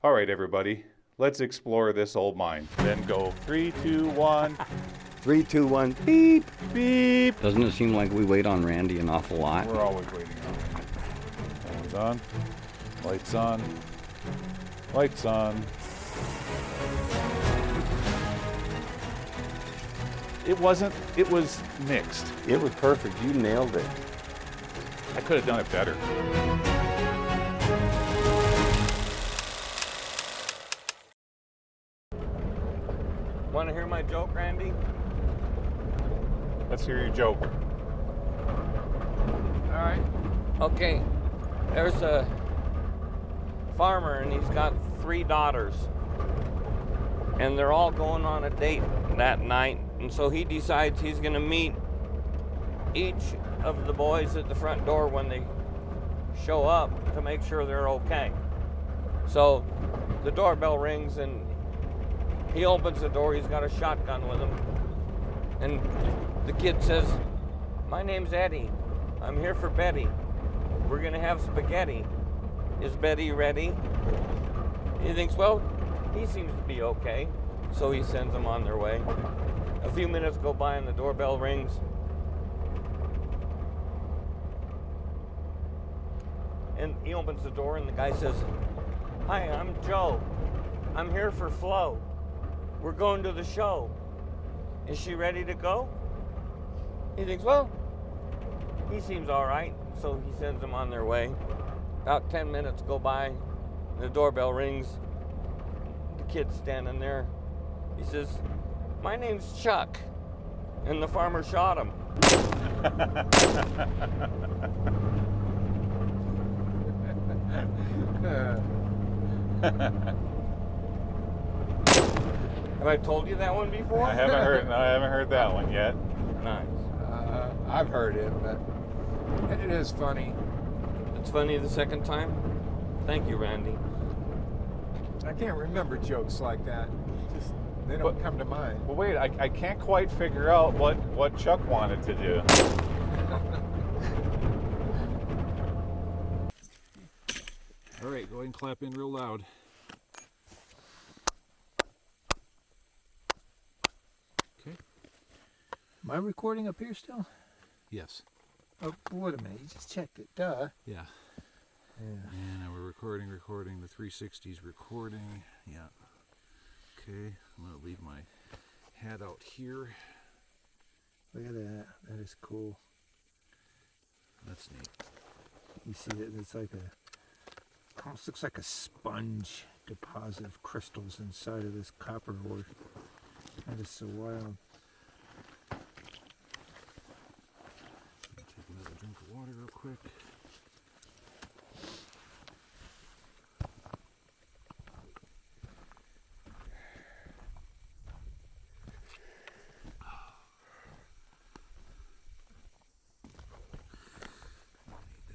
All right, everybody, let's explore this old mine. Then go 3, 2, 1. 3, 2, 1, beep. Beep. Doesn't it seem like we wait on Randy an awful lot? We're always waiting on. Phone's on. Lights on. Lights on. It was mixed. It was perfect. You nailed it. I could have done it better. Want to hear my joke, Randy? Let's hear your joke. All right. Okay. There's a farmer and he's got 3 daughters. And they're all going on a date that night. And so he decides he's going to meet each of the boys at the front door when they show up to make sure they're okay. So the doorbell rings and he opens the door. He's got a shotgun with him. And the kid says, "My name's Eddie. I'm here for Betty. We're going to have spaghetti. Is Betty ready?" He thinks, well, he seems to be okay. So he sends them on their way. A few minutes go by and the doorbell rings. And he opens the door and the guy says, "Hi, I'm Joe. I'm here for Flo. We're going to the show. Is she ready to go?" He thinks, well, he seems all right. So he sends them on their way. About 10 minutes go by. The doorbell rings. The kid's standing there. He says, "My name's Chuck." And the farmer shot him. Have I told you that one before? I haven't heard that one yet. Nice. I've heard it, but it is funny. It's funny the second time? Thank you, Randy. I can't remember jokes like that. They don't come to mind. Well, wait, I can't quite figure out what Chuck wanted to do. All right, go ahead and clap in real loud. Okay. Am I recording up here still? Yes. Oh, wait a minute. You just checked it. Duh. Yeah. And now we're recording. The 360's recording. Yeah. Okay. I'm going to leave my hat out here. Look at that. That is cool. That's neat. You see that? It's like almost looks like a sponge deposit of crystals inside of this copper ore. That is so wild. Take another drink of water real quick.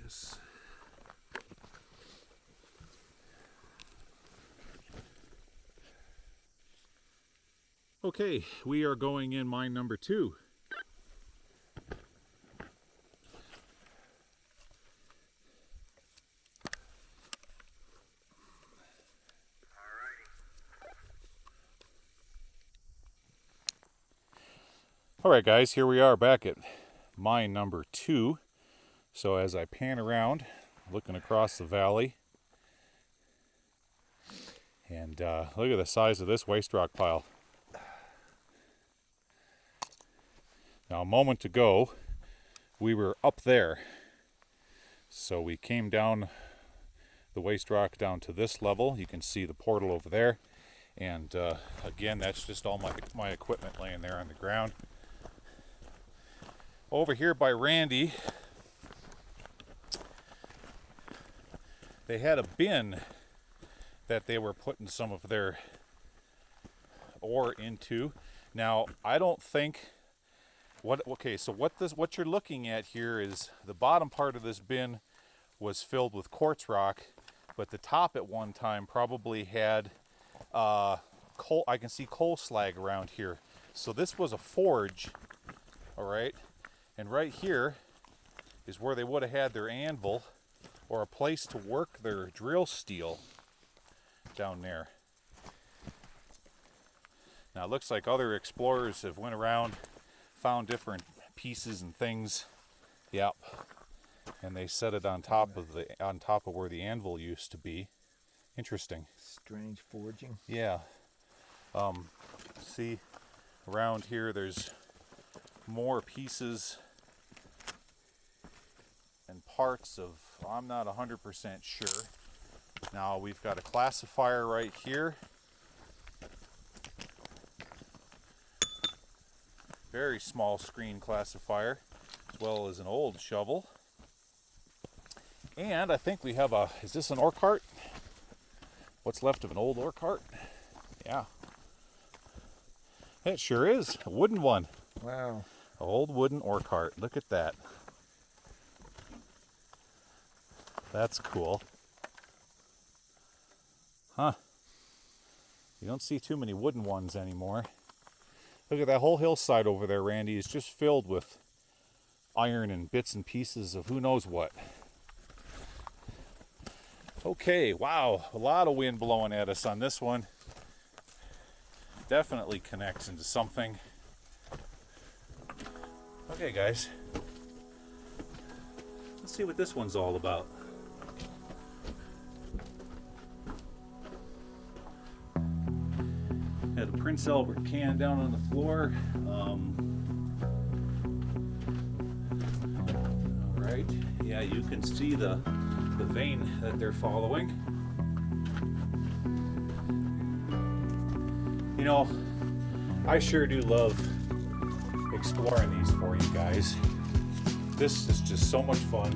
This. Okay, we are going in mine number 2. All right, guys, here we are back at mine number 2. So as I pan around, looking across the valley, and look at the size of this waste rock pile. Now, a moment ago, we were up there. So we came down the waste rock down to this level. You can see the portal over there. And again, that's just all my equipment laying there on the ground. Over here by Randy, they had a bin that they were putting some of their ore into. Now, I don't think so what you're looking at here is the bottom part of this bin was filled with quartz rock, but the top at one time probably had coal. I can see coal slag around here. So this was a forge, all right? And right here is where they would have had their anvil or a place to work their drill steel. down there. Now it looks like other explorers have went around, found different pieces and things. Yep. And they set it on top of where the anvil used to be. Interesting. Strange forging. Yeah. See, around here there's more pieces and parts of, I'm not 100% sure. Now we've got a classifier right here. Very small screen classifier, as well as an old shovel. And I think we have a, is this an ore cart? What's left of an old ore cart? Yeah. It sure is, a wooden one. Wow. An old wooden ore cart, look at that. That's cool. Huh. You don't see too many wooden ones anymore. Look at that whole hillside over there, Randy, is just filled with iron and bits and pieces of who knows what. Okay, wow, a lot of wind blowing at us on this one. Definitely connects into something. Okay, guys. Let's see what this one's all about. Had a Prince Albert can down on the floor. All right, yeah, you can see the vein that they're following. You know, I sure do love exploring these for you guys. This is just so much fun,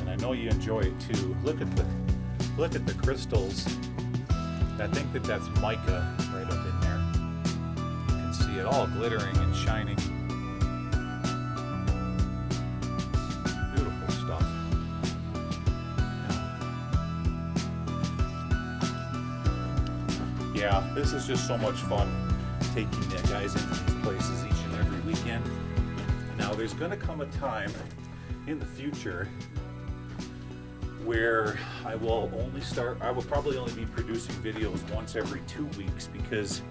and I know you enjoy it too. Look at the crystals. I think that's mica right up in there. You can see it all glittering and shining. Beautiful stuff. Yeah, this is just so much fun taking the guys into these places each and every weekend. Now there's going to come a time in the future where I will probably only be producing videos once every 2 weeks, because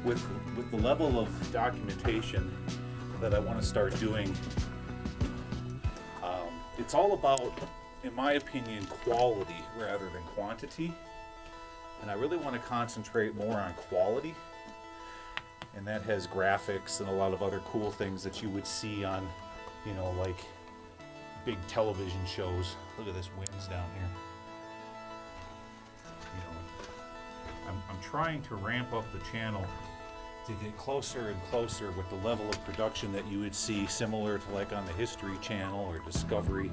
with the level of documentation that I want to start doing, it's all about, in my opinion, quality rather than quantity. And I really want to concentrate more on quality, and that has graphics and a lot of other cool things that you would see on, you know, like big television shows. Look at this winds down here. You know, I'm trying to ramp up the channel to get closer and closer with the level of production that you would see, similar to like on the History Channel or Discovery.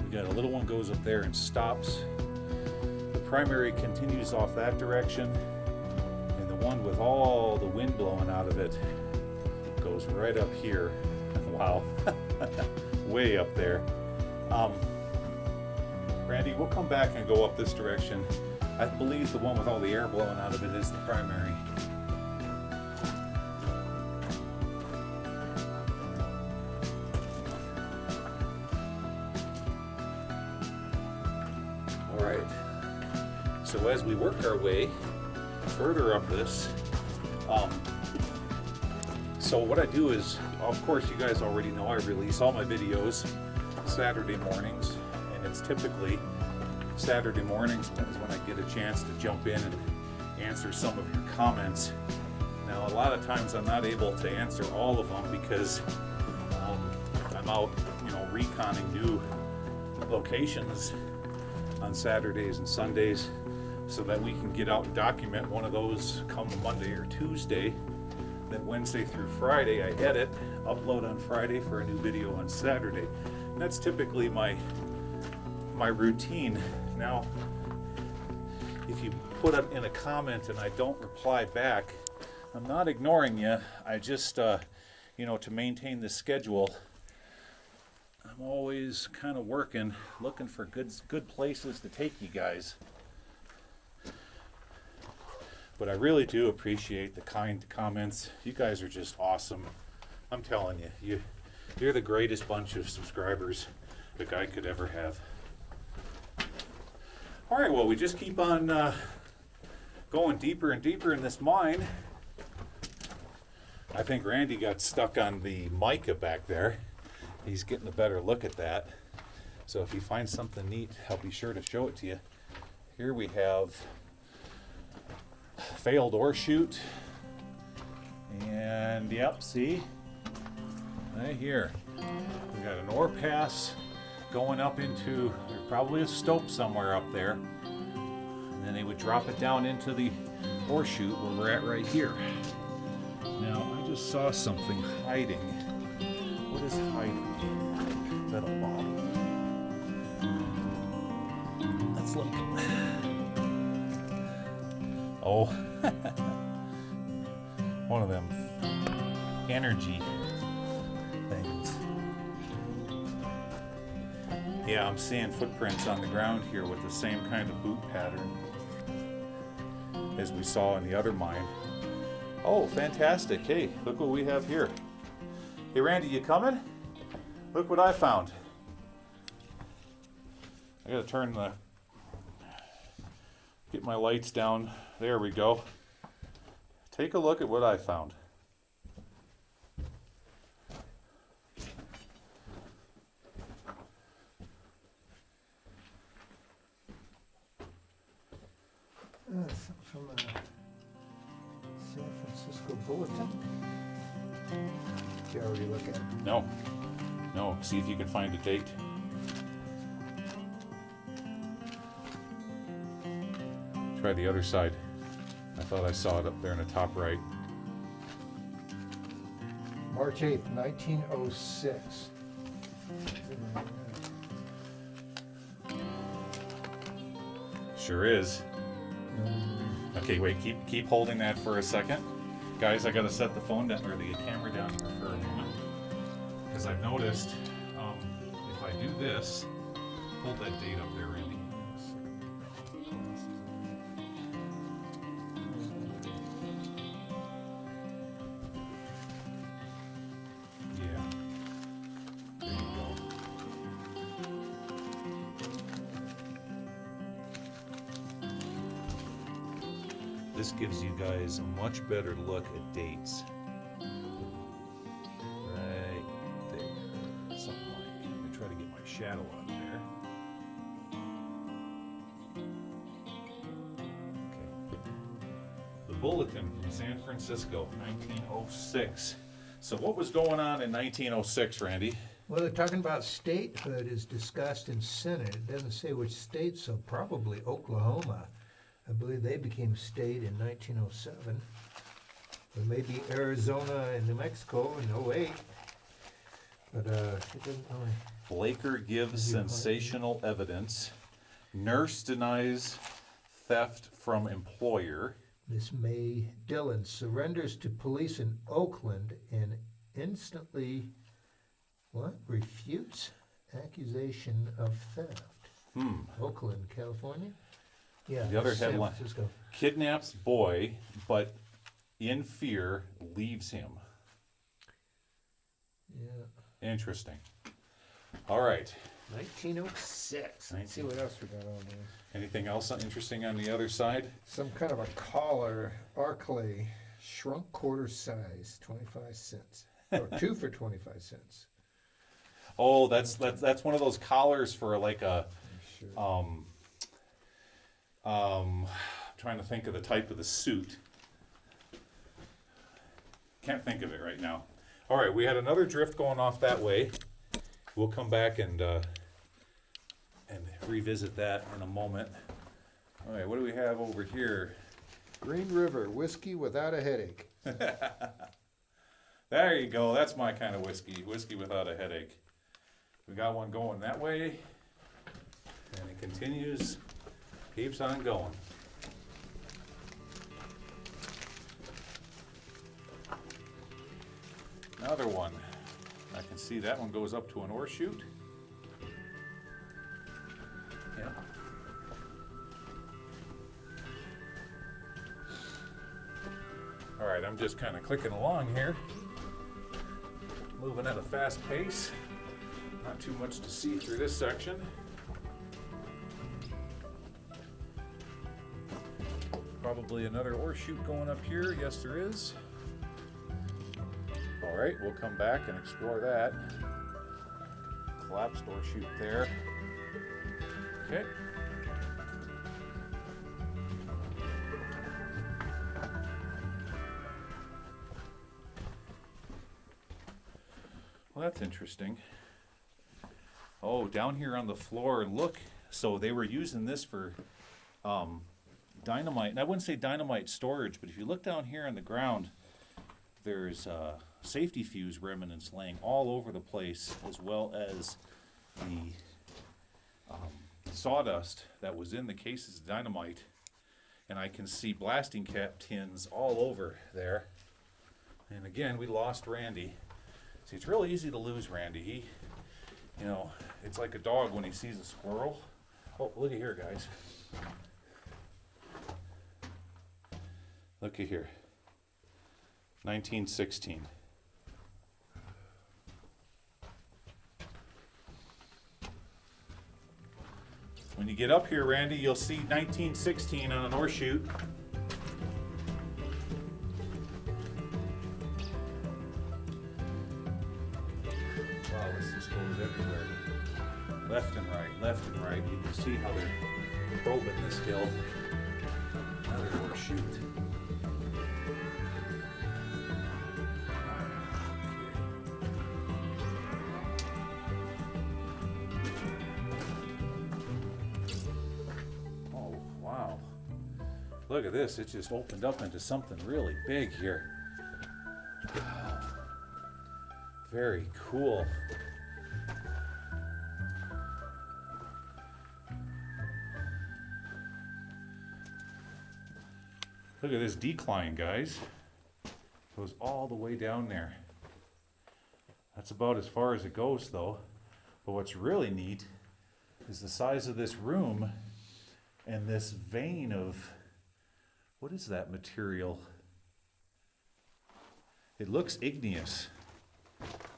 You got a little one goes up there and stops. The primary continues off that direction, and the one with all the wind blowing out of it goes right up here. Wow. Way up there. Randy, we'll come back and go up this direction. I believe the one with all the air blowing out of it is the primary. All right. So as we work our way further up this, so what I do is, of course, you guys already know I release all my videos Saturday mornings, and it's typically Saturday mornings is when I get a chance to jump in and answer some of your comments. Now, a lot of times I'm not able to answer all of them because I'm out, you know, reconning new locations on Saturdays and Sundays, so that we can get out and document one of those come Monday or Tuesday. Then Wednesday through Friday I edit, upload on Friday for a new video on Saturday. And that's typically my routine. Now, if you put it in a comment and I don't reply back, I'm not ignoring you. I just, you know, to maintain the schedule, I'm always kind of working, looking for good places to take you guys. But I really do appreciate the kind comments. You guys are just awesome. I'm telling you, you're the greatest bunch of subscribers a guy could ever have. All right, well, we just keep on going deeper and deeper in this mine. I think Randy got stuck on the mica back there. He's getting a better look at that. So if you find something neat, I'll be sure to show it to you. Here we have failed ore chute. And yep, see? Right here. We got an ore pass going up into, there's probably a stope somewhere up there. And then they would drop it down into the ore chute where we're at right here. Now, I just saw something hiding. What is hiding? Is that a bottle? Let's look. Oh, one of them energy things. Yeah, I'm seeing footprints on the ground here with the same kind of boot pattern as we saw in the other mine. Oh, fantastic. Hey, look what we have here. Hey, Randy, you coming? Look what I found. I gotta get my lights down. There we go. Take a look at what I found. Something from a San Francisco Bulletin. Did you already look at it? No. See if you can find a date. Try the other side. I thought I saw it up there in the top right. March 8th, 1906. Sure is. Okay, wait. Keep holding that for a second, guys. I gotta set the phone down or the camera down here for a moment because I've noticed if I do this, hold that date up there, Randy. Yeah. There you go. This gives you guys a much better look at dates. Right there. Something like. Let me try to get my shadow out there. Okay. The Bulletin from San Francisco, 1906. So what was going on in 1906, Randy? Well, they're talking about statehood is discussed in Senate. It doesn't say which state, so probably Oklahoma. I believe they became state in 1907. Or maybe Arizona and New Mexico in 08. But it doesn't really... Blaker gives sensational evidence. Nurse denies theft from employer. Miss May Dillon surrenders to police in Oakland and instantly, refutes accusation of theft. Oakland, California? Yeah. The other San headline, Francisco. kidnaps boy, but in fear leaves him. Yeah. Interesting. All right. 1906. Let's see what else we got on there. Anything else interesting on the other side? Some kind of a collar, Arclay, shrunk quarter size, 25 cents. Or 2 for 25 cents. Oh, that's one of those collars for like a Sure. trying to think of the type of the suit. Can't think of it right now. All right, we had another drift going off that way. We'll come back and revisit that in a moment. All right, what do we have over here? Green River, whiskey without a headache. There you go. That's my kind of whiskey. Whiskey without a headache. We got one going that way. And it continues. Keeps on going. Another one. I can see that one goes up to an ore chute. Yeah. All right, I'm just kind of clicking along here. Moving at a fast pace. Not too much to see through this section. probably another ore chute going up here. Yes, there is. All right, we'll come back and explore that. Collapsed ore chute there. Okay. Well, that's interesting. Oh, down here on the floor, look. So they were using this for dynamite. And I wouldn't say dynamite storage, but if you look down here on the ground, there's safety fuse remnants laying all over the place, as well as the sawdust that was in the cases of dynamite. And I can see blasting cap tins all over there. And again, we lost Randy. See, it's real easy to lose Randy. He, you know, it's like a dog when he sees a squirrel. Oh, look at here, guys. Look at here. 1916. When you get up here, Randy, you'll see 1916 on an ore chute. Wow, this just goes everywhere. Left and right, left and right. You can see how they're probing this hill. Another ore chute. Oh, wow. Look at this. It just opened up into something really big here. Very cool. Look at this decline, guys. Goes all the way down there. That's about as far as it goes, though. But what's really neat is the size of this room and this vein of, what is that material? It looks igneous.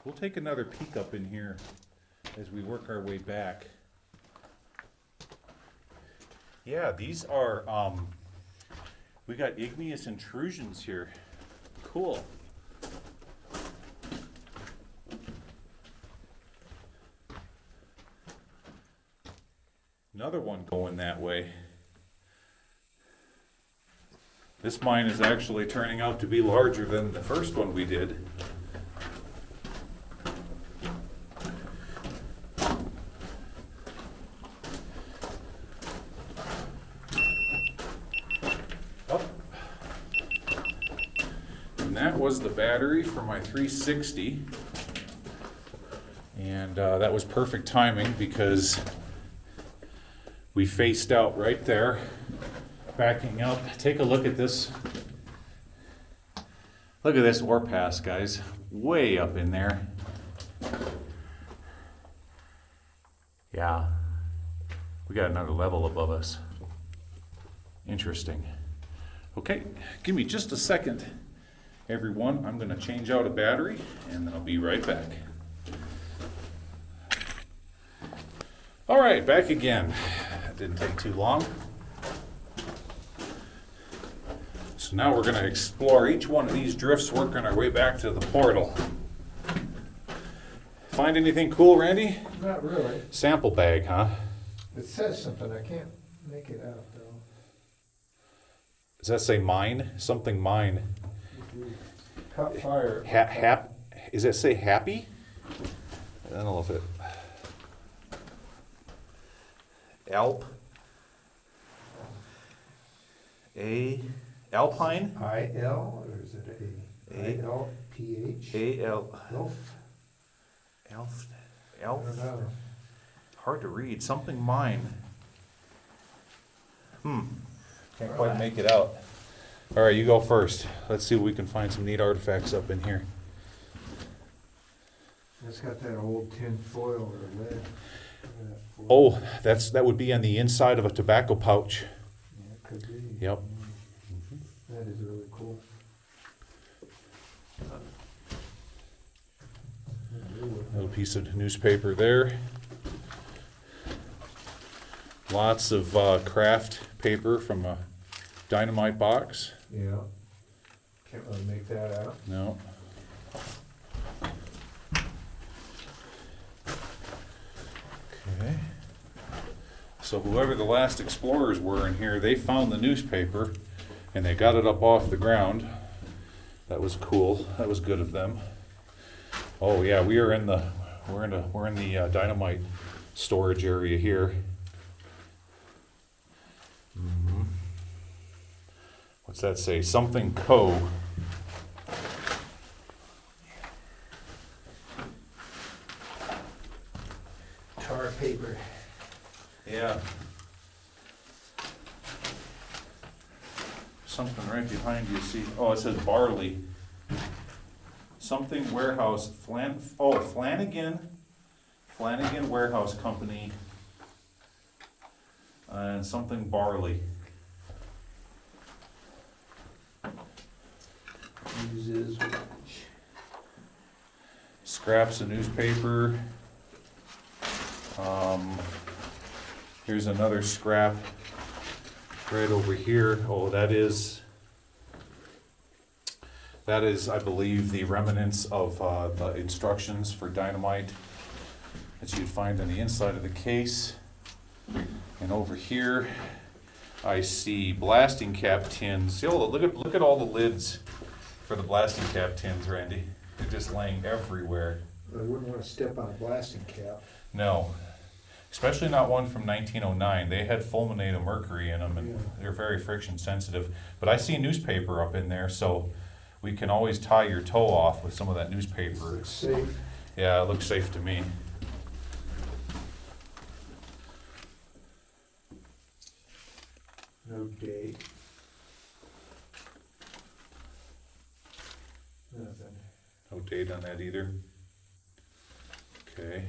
We'll take another peek up in here as we work our way back. Yeah, these are, we got igneous intrusions here. Cool. Another one going that way. This mine is actually turning out to be larger than the first one we did. That was the battery for my 360, and that was perfect timing because we faced out right there. Backing up, take a look at this. Look at this ore pass, guys, way up in there. Yeah, we got another level above us. Interesting. Okay, give me just a second. Everyone, I'm going to change out a battery and then I'll be right back. All right, back again. That didn't take too long. So now we're going to explore each one of these drifts, working our way back to the portal. Find anything cool, Randy? Not really. Sample bag, huh? It says something, I can't make it out though. Does that say mine? Something mine. Caught fire. Does that say happy? I don't know if it. Alp. Alpine? I-L, or is it A- I-L-P-H? A-L. Elf? I Elf. don't know. Hard to read. Something mine. Can't quite make it out. All right, you go first. Let's see if we can find some neat artifacts up in here. It's got that old tin foil or lead. Look at that foil. Oh, that would be on the inside of a tobacco pouch. Yeah, it could be. Yep. That is really cool. Little piece of newspaper there. Lots of craft paper from a dynamite box. Yeah. Can't really make that out. No. Okay. So whoever the last explorers were in here, they found the newspaper and they got it up off the ground. That was cool. That was good of them. Oh yeah, we're in the dynamite storage area here. What's that say? Something Co. Tar paper. Yeah. Something right behind you, see, oh, it says barley. Something warehouse, Flanagan Warehouse Company. And something barley. Uses Scraps of newspaper. Here's another scrap right over here. Oh, that is, I believe, the remnants of the instructions for dynamite that you'd find on the inside of the case. And over here, I see blasting cap tins. See, look at all the lids for the blasting cap tins, Randy. They're just laying everywhere. I wouldn't want to step on a blasting cap. No, especially not one from 1909. They had fulminate of mercury in them, and Yeah. they're very friction sensitive. But I see newspaper up in there, so we can always tie your toe off with some of that newspaper. It's safe. Yeah, it looks safe to me. No date. Nothing. No date on that either. Okay.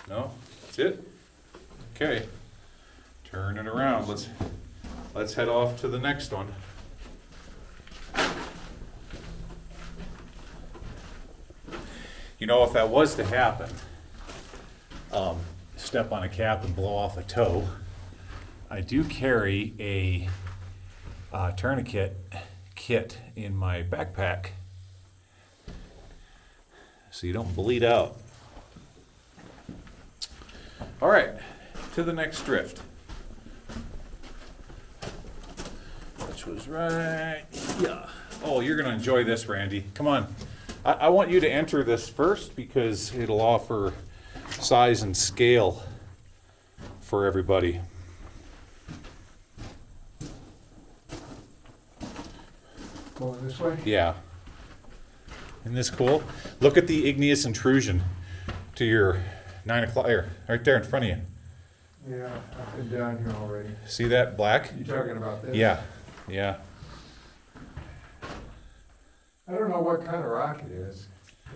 No, that's it? Okay. Turn it around. Let's head off to the next one. You know, if that was to happen, step on a cap and blow off a toe, I do carry a tourniquet kit in my backpack so you don't bleed out. All right, to the next drift, which was right, yeah. Oh, you're gonna enjoy this, Randy. Come on. I want you to enter this first because it'll offer size and scale for everybody. Going this way? Yeah. Isn't this cool? Look at the igneous intrusion to your 9 o'clock, right there in front of you. Yeah, I've been down here already. See that black? You talking about this? Yeah, yeah. I don't know what kind of rock it is.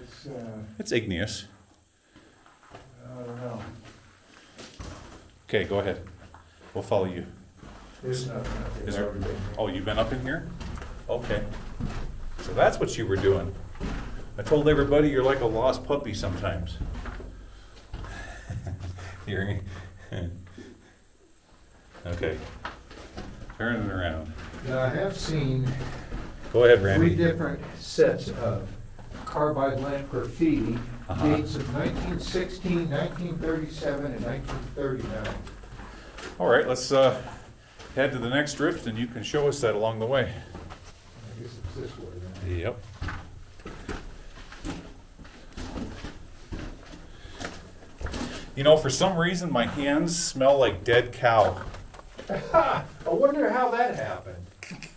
It's, It's igneous. I don't know. Okay, go ahead. We'll follow you. There's nothing up there. Is there? Everything. Oh, you've been up in here? Okay. So that's what you were doing. I told everybody you're like a lost puppy sometimes. You're- Okay. Turn it around. Now, I have seen Go ahead, 3 Randy. different sets of carbide lamp graffiti, Uh-huh. dates of 1916, 1937, and 1939. All right, let's head to the next drift and you can show us that along the way. I guess it's this way then. Yep. You know, for some reason, my hands smell like dead cow. I wonder how that happened.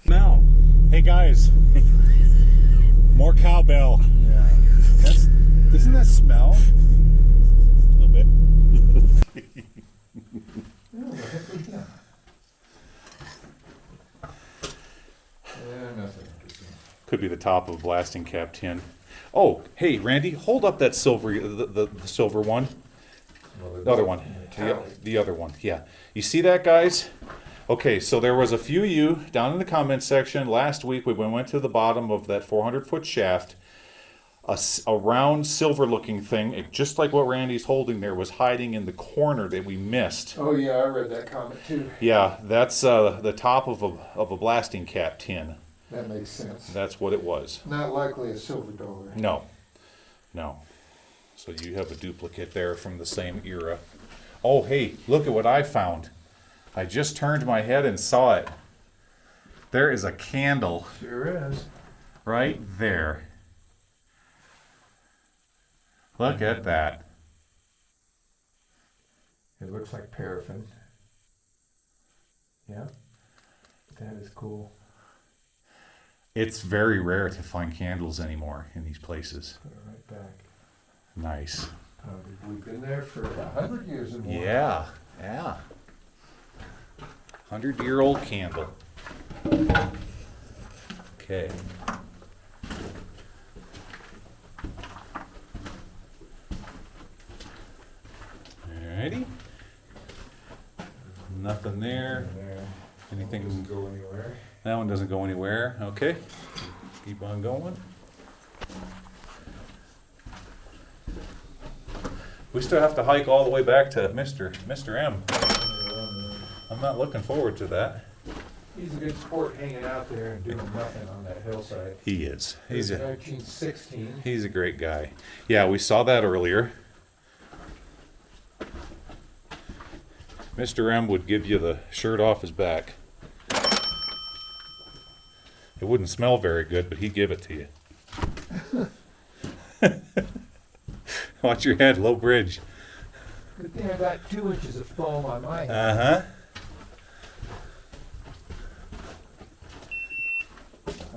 Now, hey guys, more cowbell. Yeah. Doesn't that smell? A little bit. Yeah, nothing. Could be the top of a blasting cap tin. Oh, hey, Randy, hold up that silver, the silver one. The other one. The other one, yeah. You see that, guys? Okay, so there was a few of you down in the comment section last week when we went to the bottom of that 400-foot shaft. a round silver-looking thing, just like what Randy's holding there, was hiding in the corner that we missed. Oh yeah, I read that comment too. Yeah, that's the top of a blasting cap tin. That makes sense. That's what it was. Not likely a silver dollar. No. So you have a duplicate there from the same era. Oh, hey, look at what I found. I just turned my head and saw it. There is a candle Sure is. right there. Look at that. It looks like paraffin. Yeah. That is cool. It's very rare to find candles anymore in these places. Put it right back. Nice. We've been there for 100 years and more. Yeah. 100-year-old candle. Okay. Alrighty. Nothing there. Anything? Doesn't go anywhere. That one doesn't go anywhere. Okay. Keep on going. We still have to hike all the way back to Mr. M. I'm not looking forward to that. He's a good sport hanging out there and doing nothing on that hillside. He is. He's It's a 1916. he's a great guy. Yeah, we saw that earlier. Mr. M would give you the shirt off his back. It wouldn't smell very good, but he'd give it to you. Watch your head, low bridge. Good thing I got 2 inches of foam on my head. Uh-huh.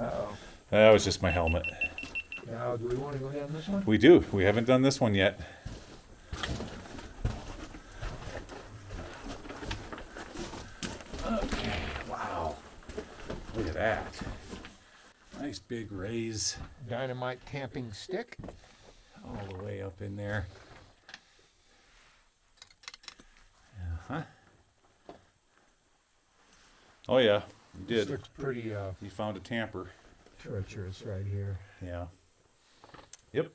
Uh-oh. That was just my helmet. Now, do we want to go down this one? We do. We haven't done this one yet. Okay. Wow. Look at that. Nice big raise Dynamite camping stick. all the way up in there. Uh-huh. Oh yeah, you This did. looks pretty You found a tamper. treacherous right here. Yeah. Yep.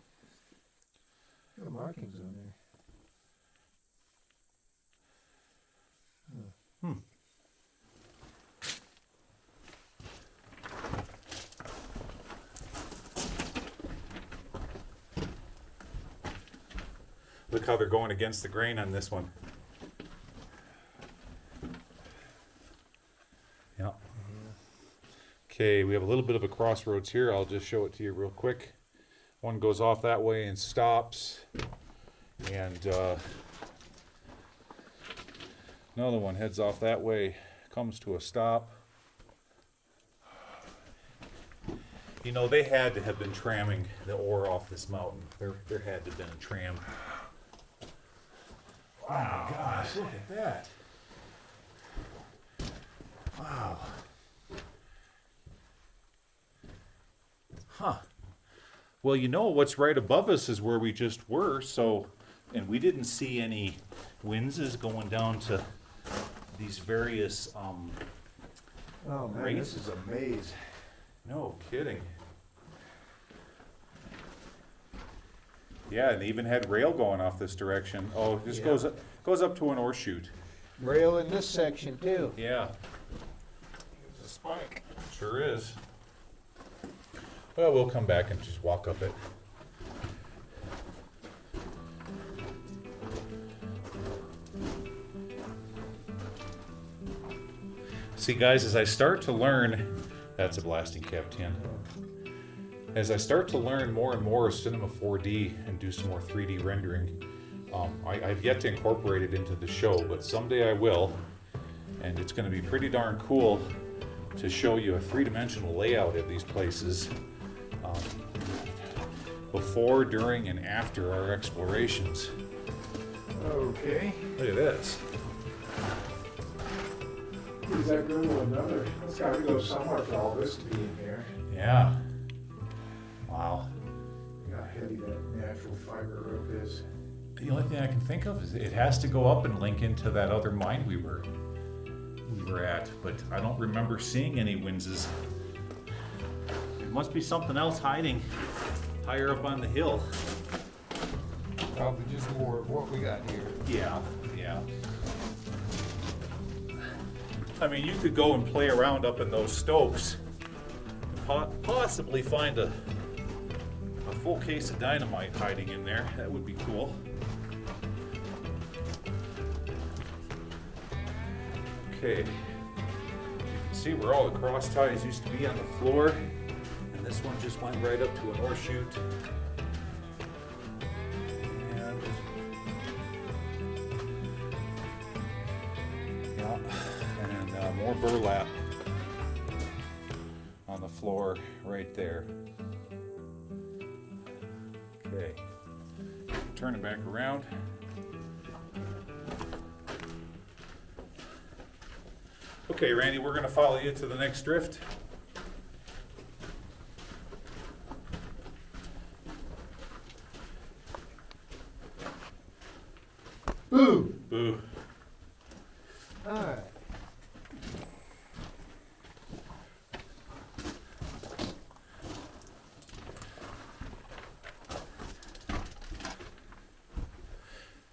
The markings on there. Look how they're going against the grain on this one. Yeah. Okay, we have a little bit of a crossroads here. I'll just show it to you real quick. One goes off that way and stops. And another one heads off that way, comes to a stop. You know, they had to have been tramming the ore off this mountain. There had to have been a tram. Wow, gosh, look at that. Wow. Huh. Well, you know, what's right above us is where we just were, so, and we didn't see any winzes going down to these various, Oh man, Great. this is a maze. no kidding. Yeah, and they even had rail going off this direction. Oh, it just Yeah. goes up to an ore chute. Rail in this section too. Yeah, There's a spike. sure is. Well, we'll come back and just walk up it. See, guys, as I start to learn, that's a blasting cap tin. As I start to learn more and more Cinema 4D and do some more 3D rendering, I've yet to incorporate it into the show, but someday I will. And it's going to be pretty darn cool to show you a three-dimensional layout of these places before, during, and after our explorations. Okay. Look at this. Is that go to another? It's got to go somewhere for all this to be in here. Yeah. Wow. Look how heavy that natural fiber rope is. The only thing I can think of is it has to go up and link into that other mine we were at, but I don't remember seeing any winzes. There must be something else hiding. higher up on the hill. Probably just more of what we got here. Yeah, yeah. I mean, you could go and play around up in those stokes, possibly find a full case of dynamite hiding in there. That would be cool. Okay. You can see where all the cross ties used to be on the floor, and this one just went right up to an ore chute. And yeah, and more burlap on the floor right there. Okay, turn it back around. Okay, Randy, we're going to follow you to the next drift. Boo! Boo. All right.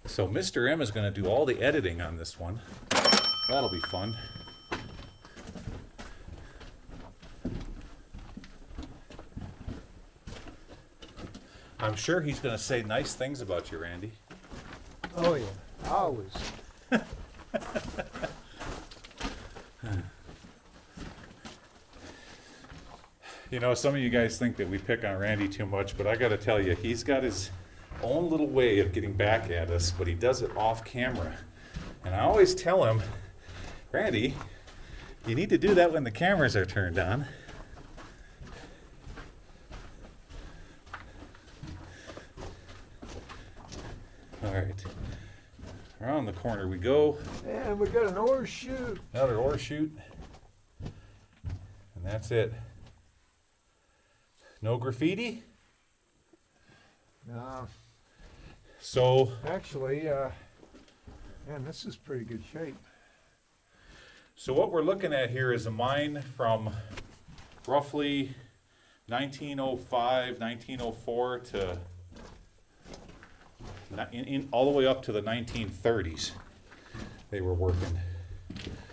So Mr. M is going to do all the editing on this one. That'll be fun. I'm sure he's going to say nice things about you, Randy. Oh yeah, always. You know, some of you guys think that we pick on Randy too much, but I got to tell you, he's got his own little way of getting back at us, but he does it off camera. And I always tell him, Randy, you need to do that when the cameras are turned on. All right, around the corner we go. And we got an ore chute. Another ore chute. And that's it. No graffiti? No, So, actually, man, this is pretty good shape. so what we're looking at here is a mine from roughly 1905, 1904 to all the way up to the 1930s. They were working.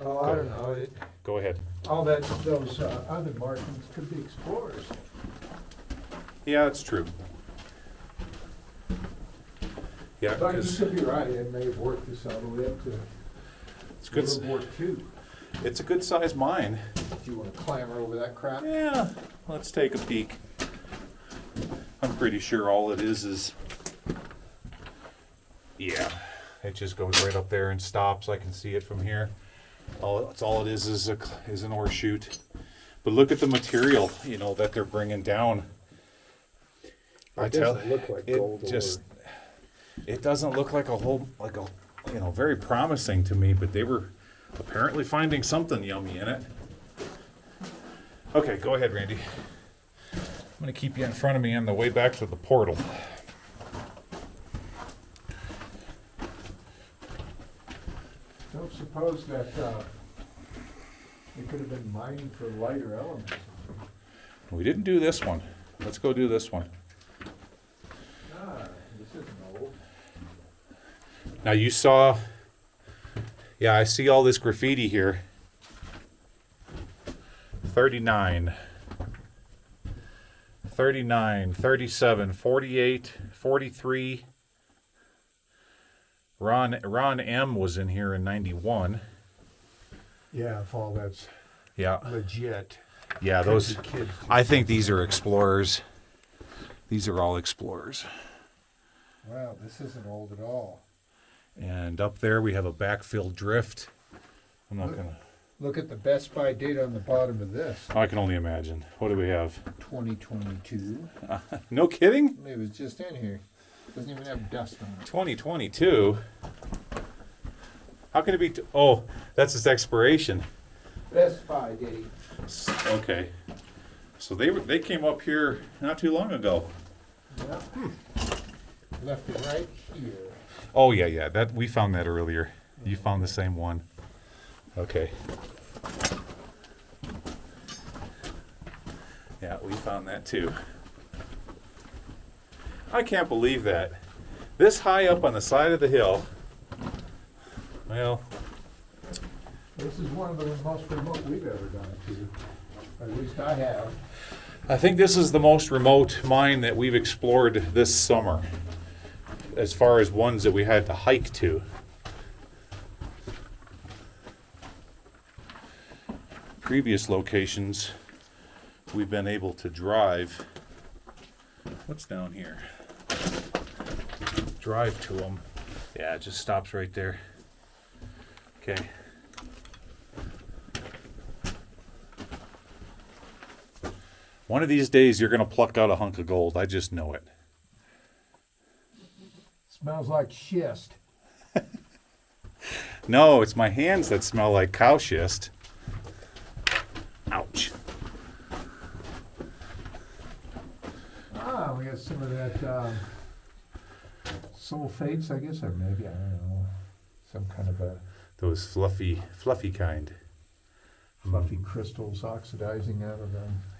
Oh, I don't know. Go ahead. All that, those other markings could be explorers. Yeah, that's true. Yeah, But you because could be right. It may have worked this all the way up to it's good. World War II. It's a good sized mine. If you want to clamber over that crap. Yeah, let's take a peek. I'm pretty sure all it is yeah, it just goes right up there and stops. I can see it from here. That's all it is an ore chute. But look at the material, you know, that they're bringing down. It doesn't look like it gold just it doesn't look like a you know, very promising to me, but they were apparently finding something yummy in it. Okay, go ahead, Randy. I'm going to keep you in front of me on the way back to the portal. Don't suppose that it could have been mining for lighter elements. We didn't do this one. Let's go do this one. This isn't old. Now you saw, yeah, I see all this graffiti here. 39, 37, 48, 43. Ron M was in here in 91. Yeah, if all that's Yeah. legit. Yeah, those, Could be kids. I think these are explorers. These are all explorers. Wow, this isn't old at all. And up there we have a backfill drift. I'm not gonna, Look at the Best Buy date on the bottom of this. I can only imagine. What do we have? 2022. No kidding? It was just in here. Doesn't even have dust on it. 2022. How can it be? Oh, that's its expiration. Best Buy date. Okay. So they came up here not too long ago. Yep. Left it right here. Oh yeah. That we found that earlier. You found the same one. Okay. Yeah, we found that too. I can't believe that. This high up on the side of the hill. Well, This is one of the most remote we've ever gone to. Or at least I have. I think this is the most remote mine that we've explored this summer, as far as ones that we had to hike to. Previous locations, we've been able to drive. What's down here? Drive to them. Yeah, it just stops right there. Okay. One of these days you're going to pluck out a hunk of gold. I just know it. Smells like schist. No, it's my hands that smell like cow schist. Ouch. Ah, we got some of that sulfates, I guess, or maybe, I don't know, some kind of a Those fluffy kind. fluffy crystals oxidizing out of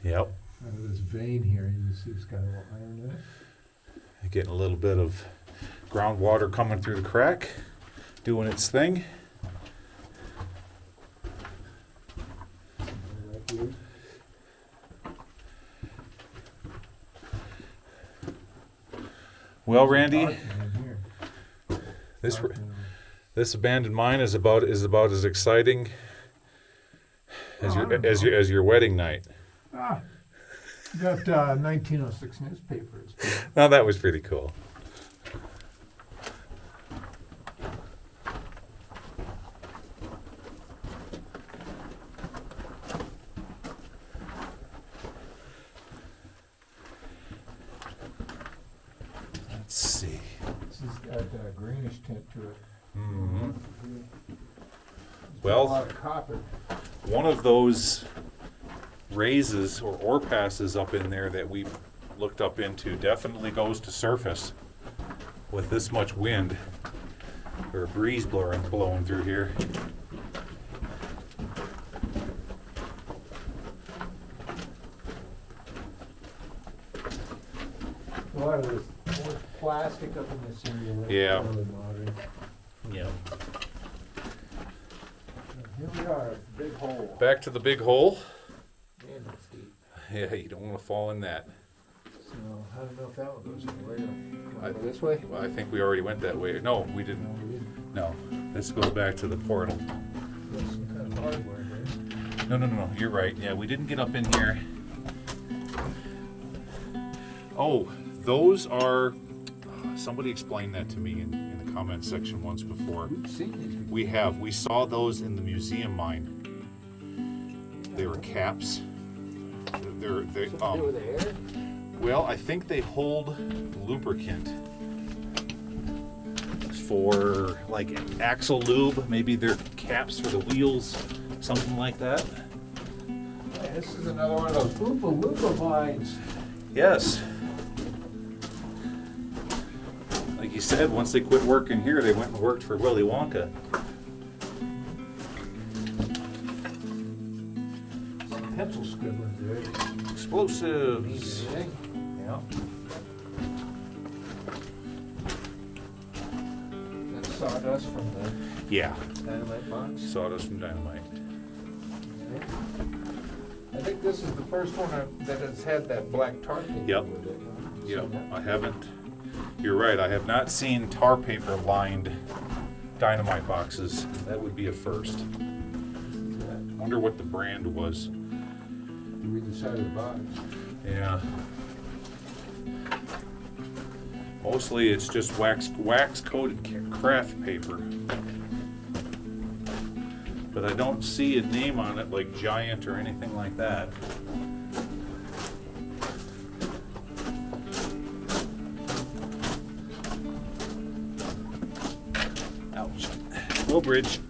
Yep. this vein here. You can see it's got a little iron in it. Getting a little bit of groundwater coming through the crack, doing its thing. Well, Randy, this abandoned mine is about as exciting as your wedding night. Ah, got 1906 newspapers. Now that was pretty cool. Let's see. This has got a greenish tint to it. Mm-hmm. A Well, lot of copper. one of those raises or ore passes up in there that we looked up into definitely goes to surface with this much wind or a breeze blowing through here. A lot of this more plastic up in this area. Right? Yeah. Really modern. Yeah. Here we are, big hole. Back to the big hole. Man, that's deep. Yeah, you don't want to fall in that. So I don't know if that one goes anywhere. I- Go this way? Well, I think we already went that way. No, we No, didn't. we didn't. No, this goes back to the portal. There's some kind of hardware here. No, you're right. Yeah, we didn't get up in here. Oh, those are, somebody explained that to me in the comment section once before. We've seen these before. We saw those in the museum mine. They were caps. They Something to do with the air? well, I think they hold lubricant for like axle lube. Maybe they're caps for the wheels, something like that. Hey, this is another one of those Oompa Loompa vines. Yes. Like you said, once they quit working here, they went and worked for Willy Wonka. Some pencil scribblers there. Explosives. Anything? Yeah. That's sawdust from the Yeah. dynamite box. Sawdust from dynamite. I think this is the first one that has had that black tar paper Yep. with it. Yep. Seen that? I haven't. You're right. I have not seen tar paper lined dynamite boxes. That would be a first. Wonder what the brand was. You read the side of the box. Yeah. Mostly it's just wax coated craft paper. But I don't see a name on it like Giant or anything like that. Ouch. Low bridge.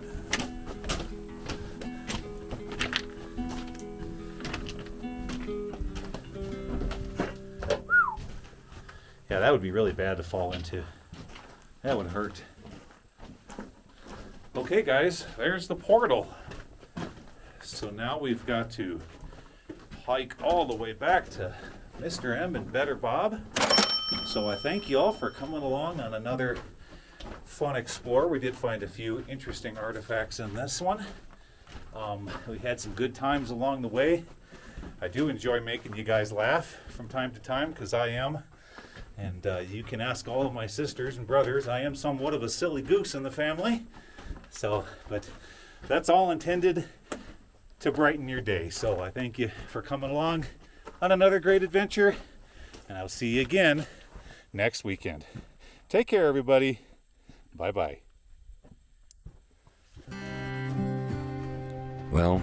Yeah, that would be really bad to fall into. That would hurt. Okay, guys, there's the portal. So now we've got to hike all the way back to Mr. M and Better Bob. So I thank you all for coming along on another fun explore. We did find a few interesting artifacts in this one. We had some good times along the way. I do enjoy making you guys laugh from time to time, because I am. And you can ask all of my sisters and brothers. I am somewhat of a silly goose in the family. So, but that's all intended to brighten your day. So I thank you for coming along on another great adventure. And I'll see you again next weekend. Take care, everybody. Bye-bye. Well,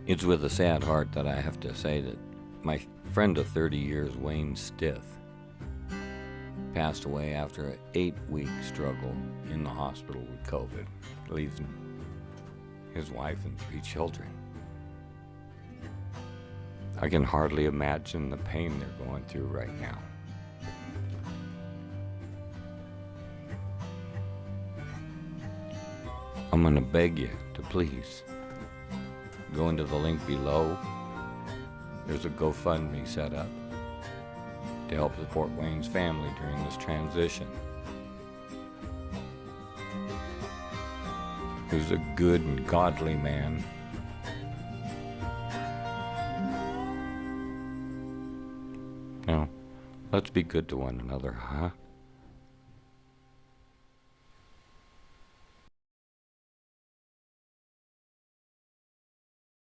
it's with a sad heart that I have to say that my friend of 30 years, Wayne Stith, passed away after an 8-week struggle in the hospital with COVID, leaving his wife and 3 children. I can hardly imagine the pain they're going through right now. I'm going to beg you to please go into the link below. There's a GoFundMe set up to help support Wayne's family during this transition. He was a good and godly man. Now, let's be good to one another, huh?